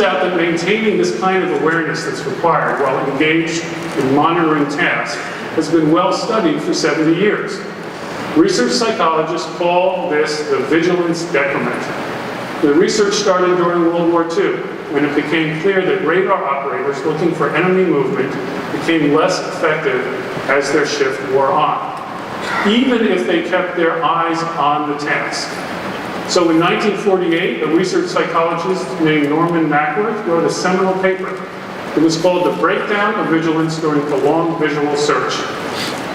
turns out that maintaining this kind of awareness that's required while engaged in monitoring tasks has been well studied for 70 years. Research psychologists call this the vigilance decrement. The research started during World War II, when it became clear that radar operators looking for enemy movement became less effective as their shift wore on, even if they kept their eyes on the task. So in 1948, a research psychologist named Norman Mackworth wrote a seminal paper. It was called The Breakdown of Vigilance During Prolonged Visual Search.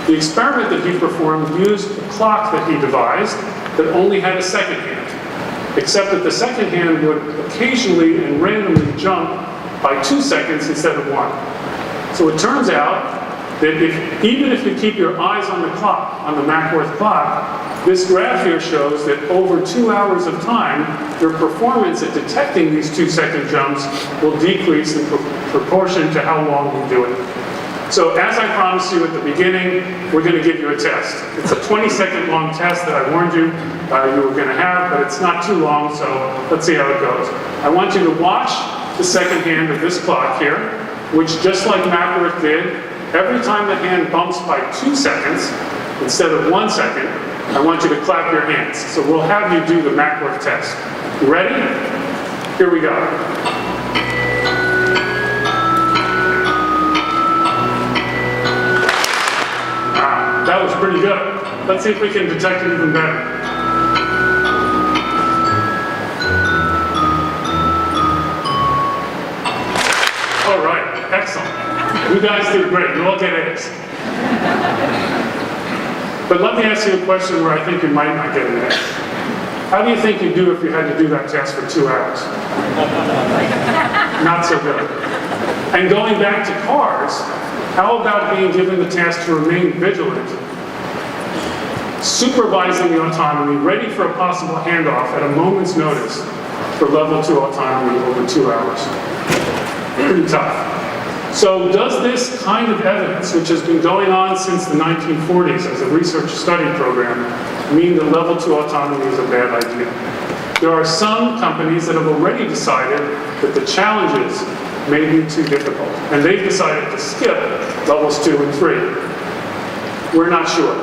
The experiment that he performed used a clock that he devised that only had a second hand, except that the second hand would occasionally and randomly jump by 2 seconds instead of 1. So it turns out that even if you keep your eyes on the clock, on the Mackworth clock, this graph here shows that over 2 hours of time, your performance at detecting these 2-second jumps will decrease in proportion to how long you do it. So as I promised you at the beginning, we're going to give you a test. It's a 20-second long test that I warned you you were going to have, but it's not too long, so let's see how it goes. I want you to watch the second hand of this clock here, which just like Mackworth did, every time the hand bumps by 2 seconds instead of 1 second, I want you to clap your hands. So we'll have you do the Mackworth test. You ready? Here we go. That was pretty good. Let's see if we can detect it even better. All right, excellent. You guys did great. You all get A's. But let me ask you a question where I think you might not get an A. How do you think you'd do if you had to do that test for 2 hours? Not so good. And going back to cars, how about being given the task to remain vigilant, supervising the autonomy, ready for a possible handoff at a moment's notice for level 2 autonomy over 2 hours? Pretty tough. So does this kind of evidence, which has been going on since the 1940s as a research study program, mean that level 2 autonomy is a bad idea? There are some companies that have already decided that the challenges may be too difficult, and they've decided to skip levels 2 and 3. We're not sure.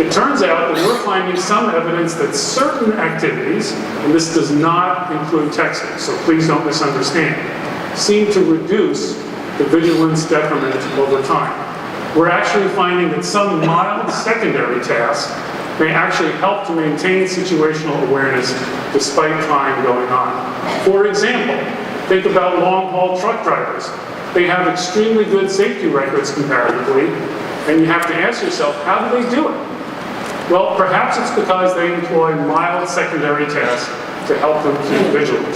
It turns out that we're finding some evidence that certain activities, and this does not include texting, so please don't misunderstand, seem to reduce the vigilance decrement over time. We're actually finding that some mild secondary tasks may actually help to maintain situational awareness despite time going on. For example, think about long-haul truck drivers. They have extremely good safety records comparatively, and you have to ask yourself, how do they do it? Well, perhaps it's because they employ mild secondary tasks to help them keep vigilant.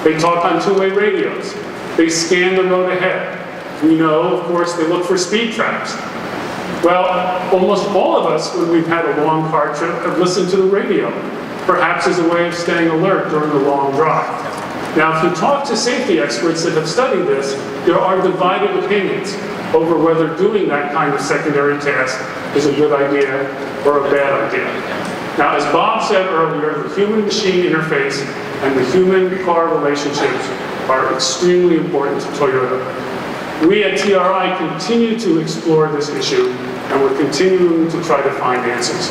They talk on two-way radios. They scan the road ahead. We know, of course, they look for speed traps. Well, almost all of us, when we've had a long car trip, have listened to the radio, perhaps as a way of staying alert during a long drive. Now, if you talk to safety experts that have studied this, there are divided opinions over whether doing that kind of secondary task is a good idea or a bad idea. Now, as Bob said earlier, the human-machine interface and the human-car relationships are extremely important to Toyota. We at TRI continue to explore this issue, and we're continuing to try to find answers.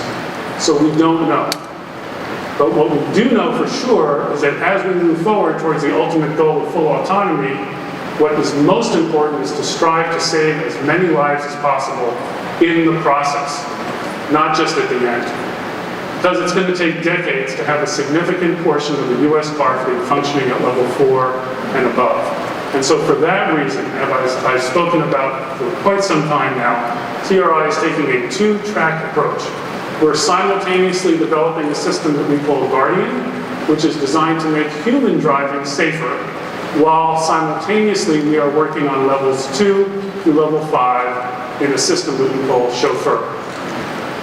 So we don't know. But what we do know for sure is that as we move forward towards the ultimate goal of full autonomy, what is most important is to strive to save as many lives as possible in the process, not just at the end. Because it's going to take decades to have a significant portion of the US car fleet functioning at level 4 and above. And so for that reason, as I've spoken about for quite some time now, TRI is taking a two-track approach. We're simultaneously developing a system that we call Guardian, which is designed to make human driving safer, while simultaneously we are working on levels 2 through level 5 in a system that we call Chauffeur.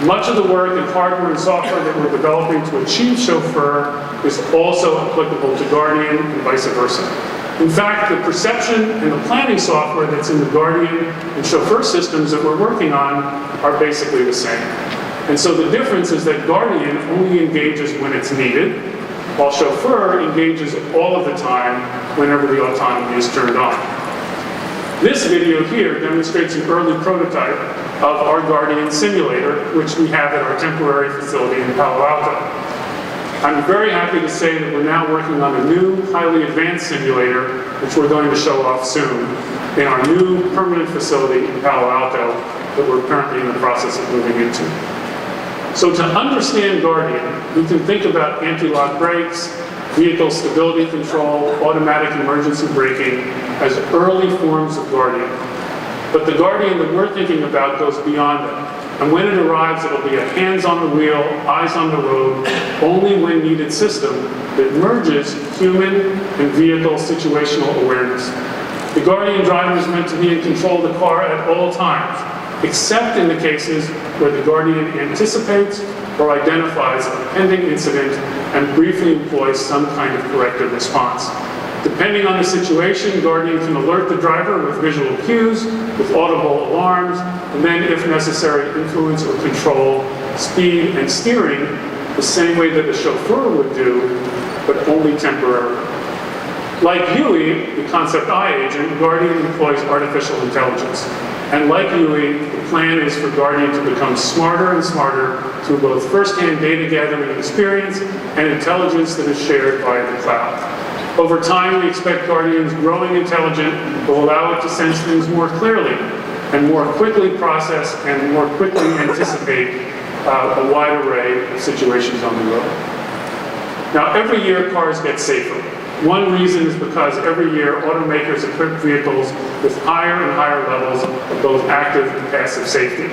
Much of the work in hardware and software that we're developing to achieve Chauffeur is also applicable to Guardian and vice versa. In fact, the perception and the planning software that's in the Guardian and Chauffeur systems that we're working on are basically the same. And so the difference is that Guardian only engages when it's needed, while chauffeur engages all of the time whenever the autonomy is turned on. This video here demonstrates an early prototype of our Guardian simulator, which we have at our temporary facility in Palo Alto. I'm very happy to say that we're now working on a new, highly advanced simulator, which we're going to show off soon, in our new permanent facility in Palo Alto that we're currently in the process of moving into. So to understand Guardian, we can think about anti-lock brakes, vehicle stability control, automatic emergency braking as early forms of Guardian. But the Guardian that we're thinking about goes beyond that. And when it arrives, it'll be a hands on the wheel, eyes on the road, only when needed system that merges human and vehicle situational awareness. The Guardian driver is meant to be in control of the car at all times, except in the cases where the Guardian anticipates or identifies a pending incident and briefly employs some kind of corrective response. Depending on the situation, Guardian can alert the driver with visual cues, with audible alarms, and then, if necessary, influence or control speed and steering the same way that a chauffeur would do, but only temporarily. Like Yui, the concept I agent, Guardian employs artificial intelligence. And like Yui, the plan is for Guardian to become smarter and smarter through both first-hand data gathering experience and intelligence that is shared via the cloud. Over time, we expect Guardian's growing intelligence will allow it to sense things more clearly and more quickly process and more quickly anticipate a wide array of situations on the road. Now, every year cars get safer. One reason is because every year automakers equip vehicles with higher and higher levels of both active and passive safety.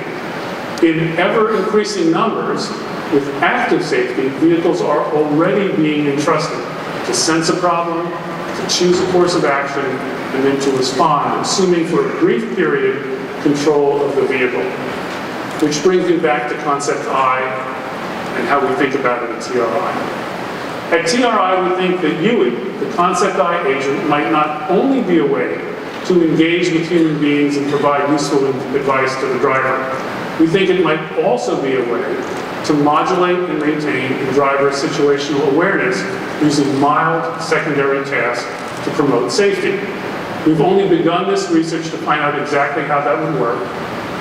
In ever-increasing numbers, with active safety, vehicles are already being entrusted to sense a problem, to choose a course of action, and then to respond, assuming for a brief period control of the vehicle. Which brings me back to concept I and how we think about it at TRI. At TRI, we think that Yui, the concept I agent, might not only be a way to engage with human beings and provide useful advice to the driver. We think it might also be a way to modulate and maintain the driver's situational awareness using mild secondary tasks to promote safety. We've only begun this research to find out exactly how that would work.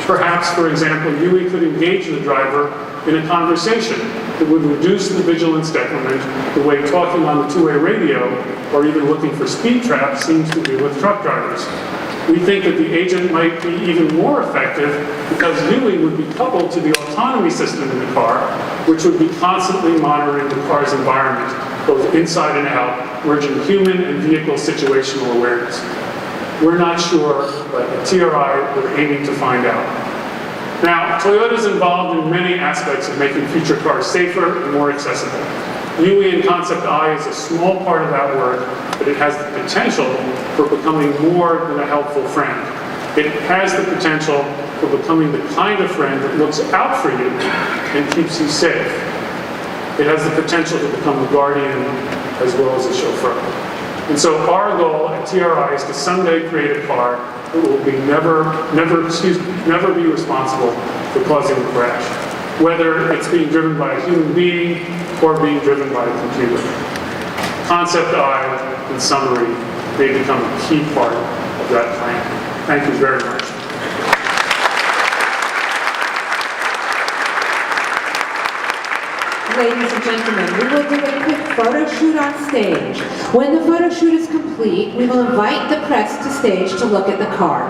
Perhaps, for example, Yui could engage the driver in a conversation that would reduce the vigilance decrement the way talking on the two-way radio or even looking for speed traps seems to do with truck drivers. We think that the agent might be even more effective because Yui would be coupled to the autonomy system in the car, which would be constantly monitoring the car's environment, both inside and out, merging human and vehicle situational awareness. We're not sure, but at TRI, we're aiming to find out. Now, Toyota's involved in many aspects of making future cars safer and more accessible. Yui in Concept I is a small part of that work, but it has the potential for becoming more than a helpful friend. It has the potential for becoming the kind of friend that looks out for you and keeps you safe. It has the potential to become a guardian as well as a chauffeur. And so our goal at TRI is to someday create a car that will be never be responsible for causing a crash, whether it's being driven by a human being or being driven by a computer. Concept I, in summary, may become a key part of that plan. Thank you very much. Ladies and gentlemen, we will do a quick photo shoot on stage. When the photo shoot is complete, we will invite the press to stage to look at the car.